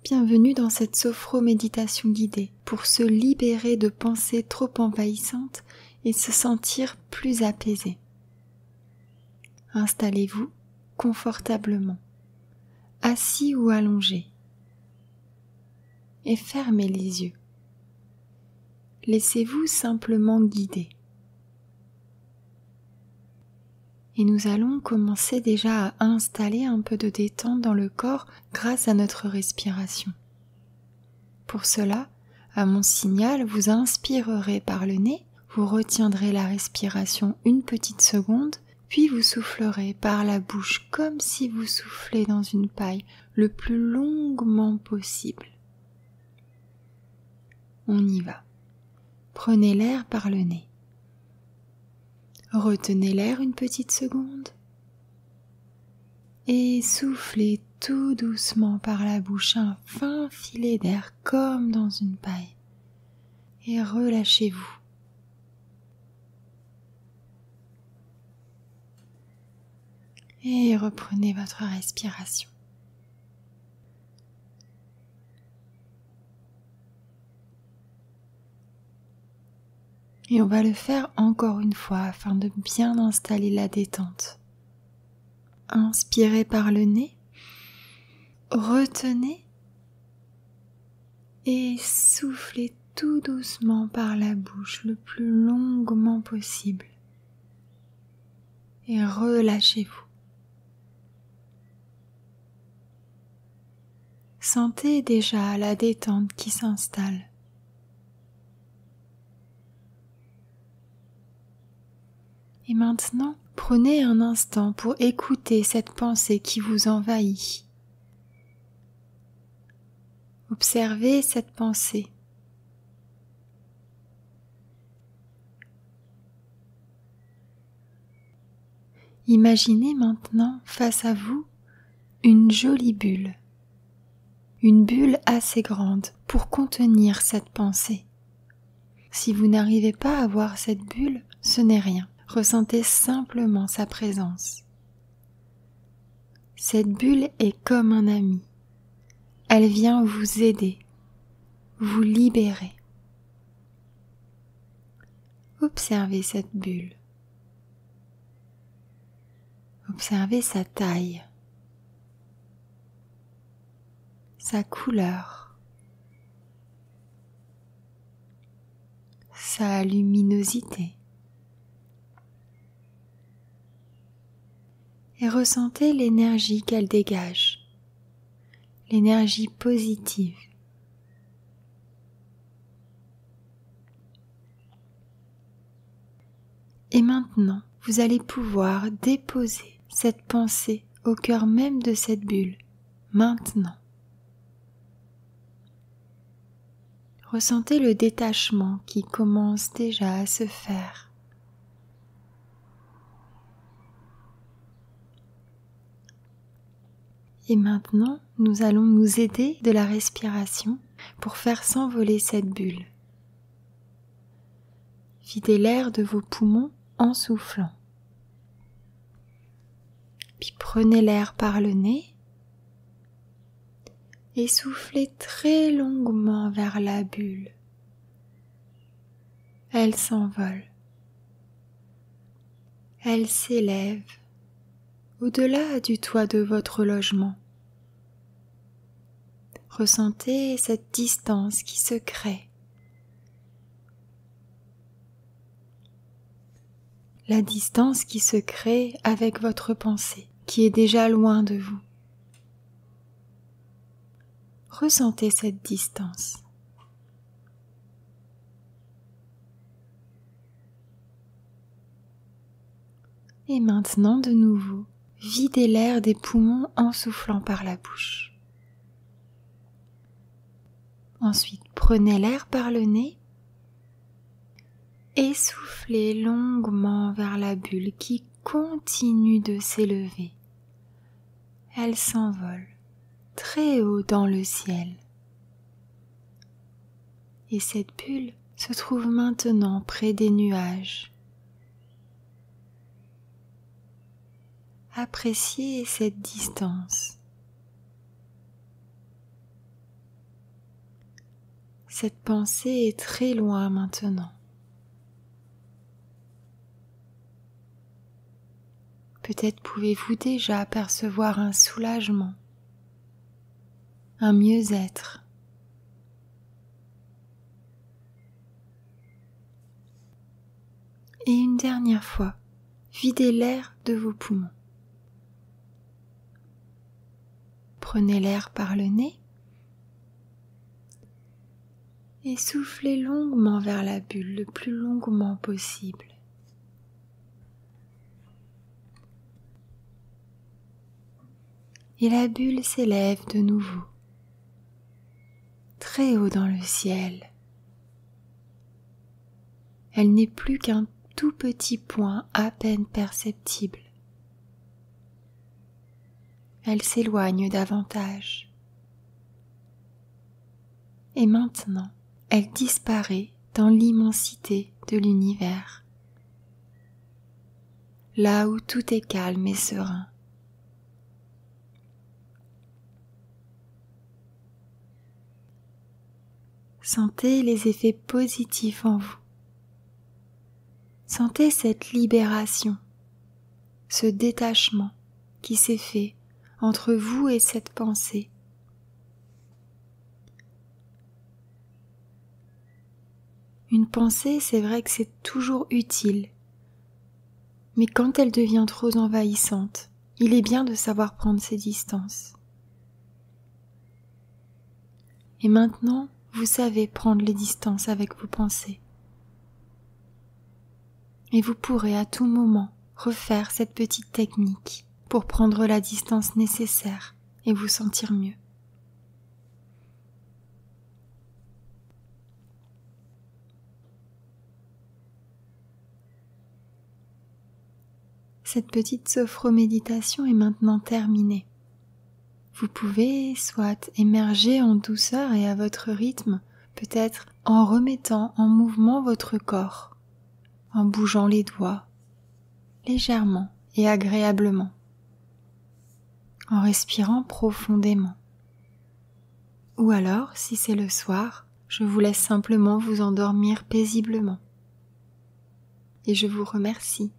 bienvenue dans cette sophro-méditation guidée pour se libérer de pensées trop envahissantes et se sentir plus apaisé. Installez-vous confortablement, assis ou allongé, et fermez les yeux. Laissez-vous simplement guider. Et nous allons commencer déjà à installer un peu de détente dans le corps grâce à notre respiration. Pour cela, à mon signal, vous inspirerez par le nez, vous retiendrez la respiration une petite seconde, puis vous soufflerez par la bouche comme si vous soufflez dans une paille le plus longuement possible. On y va. Prenez l'air par le nez. Retenez l'air une petite seconde et soufflez tout doucement par la bouche un fin filet d'air comme dans une paille et relâchez-vous. Et reprenez votre respiration. Et on va le faire encore une fois afin de bien installer la détente. Inspirez par le nez, retenez et soufflez tout doucement par la bouche le plus longuement possible. Et relâchez-vous. Sentez déjà la détente qui s'installe. Et maintenant, prenez un instant pour écouter cette pensée qui vous envahit. Observez cette pensée. Imaginez maintenant face à vous une jolie bulle. Une bulle assez grande pour contenir cette pensée. Si vous n'arrivez pas à voir cette bulle, ce n'est rien. Ressentez simplement sa présence. Cette bulle est comme un ami. Elle vient vous aider, vous libérer. Observez cette bulle. Observez sa taille, sa couleur, sa luminosité. Et ressentez l'énergie qu'elle dégage, l'énergie positive. Et maintenant, vous allez pouvoir déposer cette pensée au cœur même de cette bulle, maintenant. Ressentez le détachement qui commence déjà à se faire. Et maintenant, nous allons nous aider de la respiration pour faire s'envoler cette bulle. Videz l'air de vos poumons en soufflant. Puis prenez l'air par le nez et soufflez très longuement vers la bulle. Elle s'envole. Elle s'élève au-delà du toit de votre logement. Ressentez cette distance qui se crée. La distance qui se crée avec votre pensée, qui est déjà loin de vous. Ressentez cette distance. Et maintenant, de nouveau, videz l'air des poumons en soufflant par la bouche. Ensuite, prenez l'air par le nez et soufflez longuement vers la bulle qui continue de s'élever. Elle s'envole très haut dans le ciel. Et cette bulle se trouve maintenant près des nuages. Appréciez cette distance. cette pensée est très loin maintenant. Peut-être pouvez-vous déjà percevoir un soulagement, un mieux-être. Et une dernière fois, videz l'air de vos poumons. Prenez l'air par le nez et soufflez longuement vers la bulle, le plus longuement possible. Et la bulle s'élève de nouveau, très haut dans le ciel. Elle n'est plus qu'un tout petit point à peine perceptible. Elle s'éloigne davantage. Et maintenant, elle disparaît dans l'immensité de l'univers, là où tout est calme et serein. Sentez les effets positifs en vous. Sentez cette libération, ce détachement qui s'est fait entre vous et cette pensée. Une pensée, c'est vrai que c'est toujours utile, mais quand elle devient trop envahissante, il est bien de savoir prendre ses distances. Et maintenant, vous savez prendre les distances avec vos pensées. Et vous pourrez à tout moment refaire cette petite technique pour prendre la distance nécessaire et vous sentir mieux. Cette petite sophroméditation est maintenant terminée. Vous pouvez soit émerger en douceur et à votre rythme, peut-être en remettant en mouvement votre corps, en bougeant les doigts, légèrement et agréablement, en respirant profondément. Ou alors, si c'est le soir, je vous laisse simplement vous endormir paisiblement. Et je vous remercie